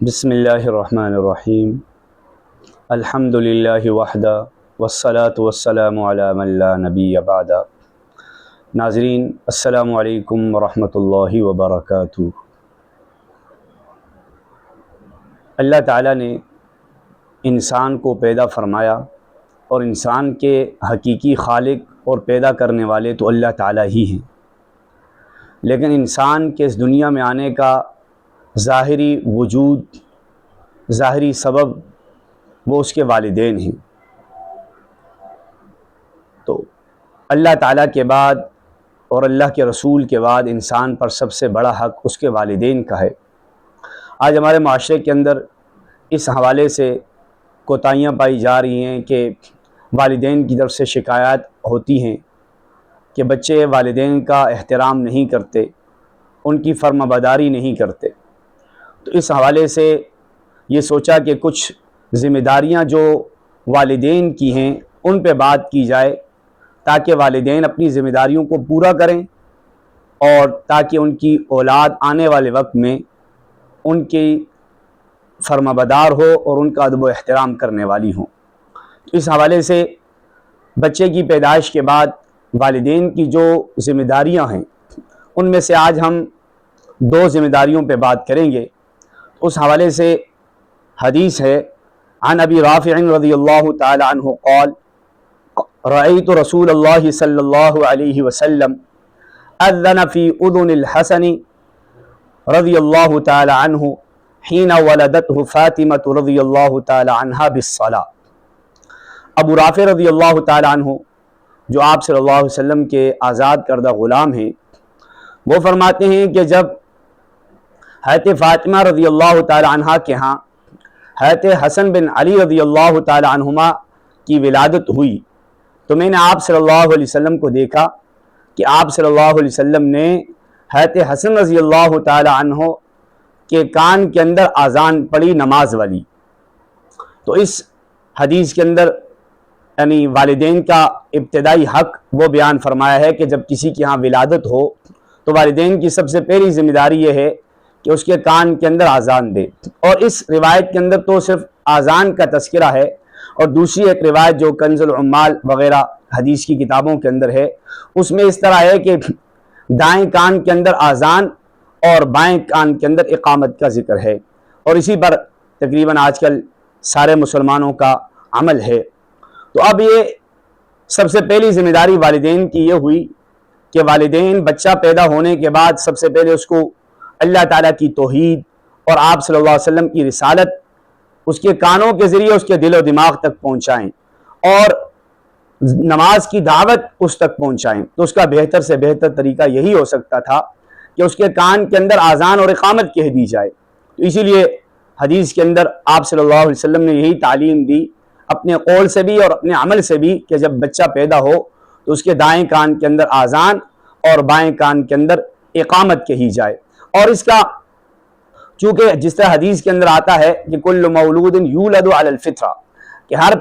بسم اللہ الرحمن الرحیم الحمد للہ وحدہ والصلاة والسلام علی من لا نبی بعد۔ ناظرین السلام علیکم ورحمۃ اللہ وبرکاتہ۔ اللہ تعالیٰ نے انسان کو پیدا فرمایا اور انسان کے حقیقی خالق اور پیدا کرنے والے تو اللہ تعالیٰ ہی ہیں، لیکن انسان کے اس دنیا میں آنے کا ظاہری وجود، ظاہری سبب وہ اس کے والدین ہیں۔ تو اللہ تعالیٰ کے بعد اور اللہ کے رسول کے بعد انسان پر سب سے بڑا حق اس کے والدین کا ہے۔ آج ہمارے معاشرے کے اندر اس حوالے سے کوتاہیاں پائی جا رہی ہیں کہ والدین کی طرف سے شکایات ہوتی ہیں کہ بچے والدین کا احترام نہیں کرتے، ان کی فرما برداری نہیں کرتے۔ تو اس حوالے سے یہ سوچا کہ کچھ ذمہ داریاں جو والدین کی ہیں ان پہ بات کی جائے، تاکہ والدین اپنی ذمہ داریوں کو پورا کریں اور تاکہ ان کی اولاد آنے والے وقت میں ان کی فرما بردار ہو اور ان کا ادب و احترام کرنے والی ہوں۔ اس حوالے سے بچے کی پیدائش کے بعد والدین کی جو ذمہ داریاں ہیں ان میں سے آج ہم دو ذمہ داریوں پہ بات کریں گے۔ اس حوالے سے حدیث ہے، عن ابی رافع رضی اللہ تعالی عنہ قال رأیت رسول اللہ صلی اللہ علیہ وسلم اذن فی اذن الحسن رضی اللہ تعالی عنہ حین ولدته فاطمہ رضی اللہ تعالی عنہ بالصلاة۔ ابو رافع رضی اللہ تعالی عنہ جو آپ صلی اللہ علیہ وسلم کے آزاد کردہ غلام ہیں، وہ فرماتے ہیں کہ جب حضرت فاطمہ رضی اللہ تعالی عنہ کے ہاں حضرت حسن بن علی رضی اللہ تعالی عنہما کی ولادت ہوئی تو میں نے آپ صلی اللہ علیہ وسلم کو دیکھا کہ آپ صلی اللہ علیہ وسلم نے حضرت حسن رضی اللہ تعالی عنہ کے کان کے اندر اذان پڑھی نماز والی۔ تو اس حدیث کے اندر یعنی والدین کا ابتدائی حق وہ بیان فرمایا ہے کہ جب کسی کی ہاں ولادت ہو تو والدین کی سب سے پہلی ذمہ داری یہ ہے کہ اس کے کان کے اندر اذان دے۔ اور اس روایت کے اندر تو صرف اذان کا تذکرہ ہے، اور دوسری ایک روایت جو کنز العمال وغیرہ حدیث کی کتابوں کے اندر ہے اس میں اس طرح ہے کہ دائیں کان کے اندر اذان اور بائیں کان کے اندر اقامت کا ذکر ہے، اور اسی پر تقریباً آج کل سارے مسلمانوں کا عمل ہے۔ تو اب یہ سب سے پہلی ذمہ داری والدین کی یہ ہوئی کہ والدین بچہ پیدا ہونے کے بعد سب سے پہلے اس کو اللہ تعالیٰ کی توحید اور آپ صلی اللہ علیہ وسلم کی رسالت اس کے کانوں کے ذریعے اس کے دل و دماغ تک پہنچائیں اور نماز کی دعوت اس تک پہنچائیں۔ تو اس کا بہتر سے بہتر طریقہ یہی ہو سکتا تھا کہ اس کے کان کے اندر اذان اور اقامت کہہ دی جائے۔ تو اسی لیے حدیث کے اندر آپ صلی اللہ علیہ وسلم نے یہی تعلیم دی اپنے قول سے بھی اور اپنے عمل سے بھی کہ جب بچہ پیدا ہو تو اس کے دائیں کان کے اندر اذان اور بائیں کان کے اندر اقامت کہی جائے۔ اور اس کا چونکہ جس طرح حدیث کے اندر آتا ہے کہ کل مولود یولد علی الفطرہ، کہ ہر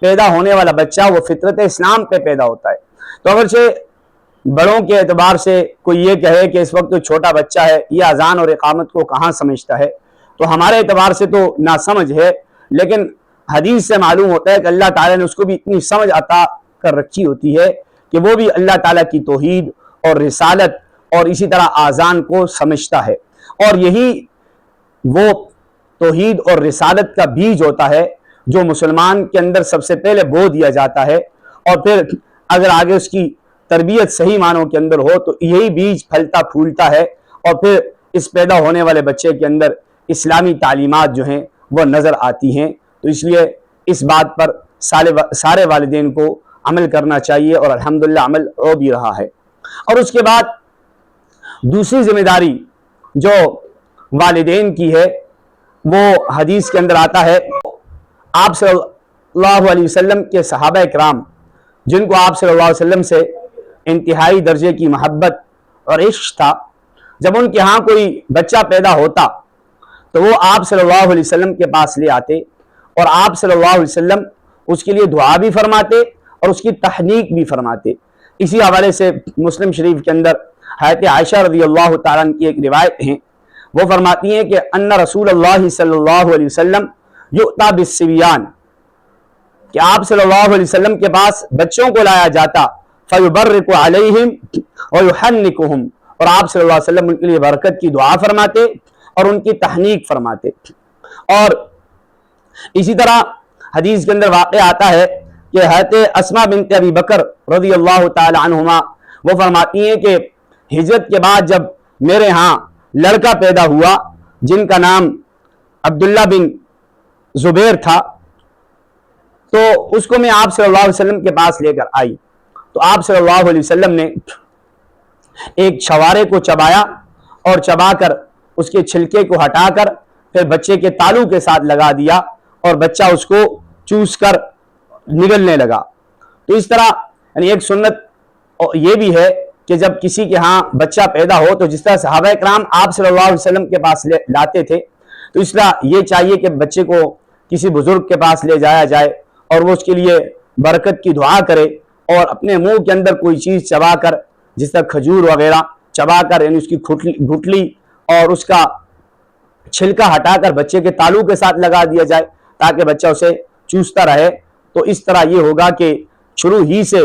پیدا ہونے والا بچہ وہ فطرت اسلام پہ پیدا ہوتا ہے۔ تو اگرچہ بڑوں کے اعتبار سے کوئی یہ کہے کہ اس وقت تو چھوٹا بچہ ہے، یہ اذان اور اقامت کو کہاں سمجھتا ہے، تو ہمارے اعتبار سے تو ناسمجھ ہے، لیکن حدیث سے معلوم ہوتا ہے کہ اللہ تعالیٰ نے اس کو بھی اتنی سمجھ عطا کر رکھی ہوتی ہے کہ وہ بھی اللہ تعالیٰ کی توحید اور رسالت اور اسی طرح اذان کو سمجھتا ہے، اور یہی وہ توحید اور رسالت کا بیج ہوتا ہے جو مسلمان کے اندر سب سے پہلے بو دیا جاتا ہے، اور پھر اگر آگے اس کی تربیت صحیح معنوں کے اندر ہو تو یہی بیج پھلتا پھولتا ہے، اور پھر اس پیدا ہونے والے بچے کے اندر اسلامی تعلیمات جو ہیں وہ نظر آتی ہیں۔ تو اس لیے اس بات پر سارے والدین کو عمل کرنا چاہیے، اور الحمدللہ عمل ہو بھی رہا ہے۔ اور اس کے بعد دوسری ذمہ داری جو والدین کی ہے وہ حدیث کے اندر آتا ہے، آپ صلی اللہ علیہ وسلم کے صحابہ کرام جن کو آپ صلی اللہ علیہ وسلم سے انتہائی درجے کی محبت اور عشق تھا، جب ان کے ہاں کوئی بچہ پیدا ہوتا تو وہ آپ صلی اللہ علیہ وسلم کے پاس لے آتے، اور آپ صلی اللہ علیہ وسلم اس کے لیے دعا بھی فرماتے اور اس کی تحنیک بھی فرماتے۔ اسی حوالے سے مسلم شریف کے اندر حضرت عائشہ رضی اللہ تعالیٰ عنہ کی ایک روایت ہے، وہ فرماتی ہیں کہ ان رسول اللہ صلی اللہ علیہ وسلم یؤتی بالصبیان، کہ آپ صلی اللہ علیہ وسلم کے پاس بچوں کو لایا جاتا، فیبرک علیہم ویحنکہم، اور آپ صلی اللہ علیہ وسلم ان کے لیے برکت کی دعا فرماتے اور ان کی تحنیک فرماتے۔ اور اسی طرح حدیث کے اندر واقع آتا ہے کہ حضرت اسماء بنت ابی بکر رضی اللہ تعالی عنہما وہ فرماتی ہیں کہ ہجرت کے بعد جب میرے ہاں لڑکا پیدا ہوا جن کا نام عبداللہ بن زبیر تھا، تو اس کو میں آپ صلی اللہ علیہ وسلم کے پاس لے کر آئی، تو آپ صلی اللہ علیہ وسلم نے ایک چھوارے کو چبایا اور چبا کر اس کے چھلکے کو ہٹا کر پھر بچے کے تالو کے ساتھ لگا دیا اور بچہ اس کو چوس کر نگلنے لگا۔ تو اس طرح یعنی ایک سنت یہ بھی ہے کہ جب کسی کے ہاں بچہ پیدا ہو تو جس طرح صحابہ کرام آپ صلی اللہ علیہ وسلم کے پاس لاتے تھے، تو اس طرح یہ چاہیے کہ بچے کو کسی بزرگ کے پاس لے جایا جائے اور وہ اس کے لیے برکت کی دعا کرے، اور اپنے منہ کے اندر کوئی چیز چبا کر جس طرح کھجور وغیرہ چبا کر یعنی اس کی گھٹلی اور اس کا چھلکا ہٹا کر بچے کے تالو کے ساتھ لگا دیا جائے تاکہ بچہ اسے چوستا رہے۔ تو اس طرح یہ ہوگا کہ شروع ہی سے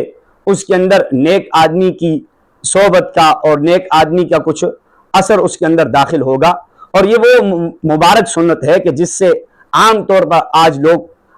اس کے اندر نیک آدمی کی صحبت کا اور نیک آدمی کا کچھ اثر اس کے اندر داخل ہوگا، اور یہ وہ مبارک سنت ہے کہ جس سے عام طور پر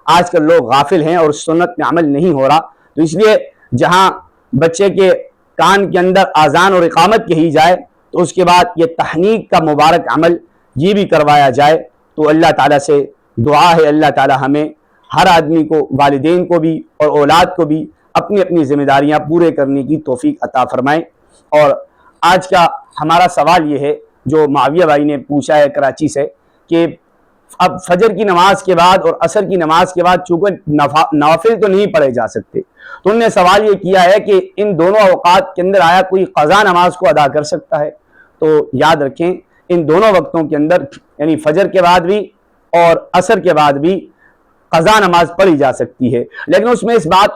آج کل لوگ غافل ہیں اور اس سنت میں عمل نہیں ہو رہا۔ تو اس لیے جہاں بچے کے کان کے اندر اذان اور اقامت کہی جائے تو اس کے بعد یہ تحنیک کا مبارک عمل یہ بھی کروایا جائے۔ تو اللہ تعالیٰ سے دعا ہے اللہ تعالیٰ ہمیں ہر آدمی کو، والدین کو بھی اور اولاد کو بھی اپنی اپنی ذمہ داریاں پورے کرنے کی توفیق عطا فرمائیں۔ اور آج کا ہمارا سوال یہ ہے جو معاویہ بھائی نے پوچھا ہے کراچی سے، کہ اب فجر کی نماز کے بعد اور عصر کی نماز کے بعد چونکہ نوافل تو نہیں پڑھے جا سکتے، تو انہوں نے سوال یہ کیا ہے کہ ان دونوں اوقات کے اندر آیا کوئی قضا نماز کو ادا کر سکتا ہے؟ تو یاد رکھیں ان دونوں وقتوں کے اندر یعنی فجر کے بعد بھی اور عصر کے بعد بھی قضا نماز پڑھی جا سکتی ہے، لیکن اس میں اس بات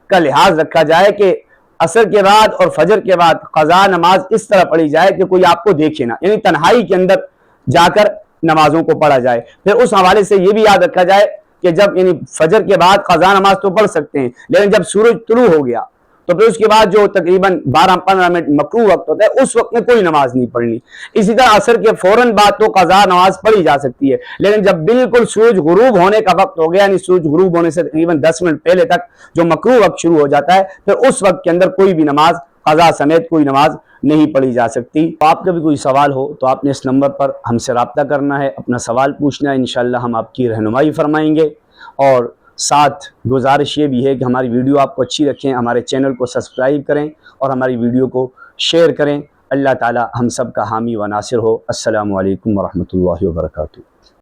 کا لحاظ رکھا جائے کہ عصر کے بعد اور فجر کے بعد قضا نماز اس طرح پڑھی جائے کہ کوئی آپ کو دیکھے نہ، یعنی تنہائی کے اندر جا کر نمازوں کو پڑھا جائے۔ پھر اس حوالے سے یہ بھی یاد رکھا جائے کہ جب یعنی فجر کے بعد قضا نماز تو پڑھ سکتے ہیں، لیکن جب سورج طلوع ہو گیا تو پھر اس کے بعد جو تقریباً 12-15 منٹ مکروہ وقت ہوتا ہے اس وقت میں کوئی نماز نہیں پڑھنی۔ اسی طرح عصر کے فوراً بعد تو قضا نماز پڑھی جا سکتی ہے، لیکن جب بالکل سورج غروب ہونے کا وقت ہو گیا یعنی سورج غروب ہونے سے تقریباً 10 منٹ پہلے تک جو مکروہ وقت شروع ہو جاتا ہے، پھر اس وقت کے اندر کوئی بھی نماز قضا سمیت کوئی نماز نہیں پڑھی جا سکتی۔ تو آپ کا بھی کوئی سوال ہو تو آپ نے اس نمبر پر ہم سے رابطہ کرنا ہے، اپنا سوال پوچھنا ہے، انشاءاللہ ہم آپ کی رہنمائی فرمائیں گے۔ اور ساتھ گزارش یہ بھی ہے کہ ہماری ویڈیو آپ کو اچھی رکھیں، ہمارے چینل کو سبسکرائب کریں اور ہماری ویڈیو کو شیئر کریں۔ اللہ تعالی ہم سب کا حامی و ناصر ہو۔ السلام علیکم ورحمۃ اللہ وبرکاتہ۔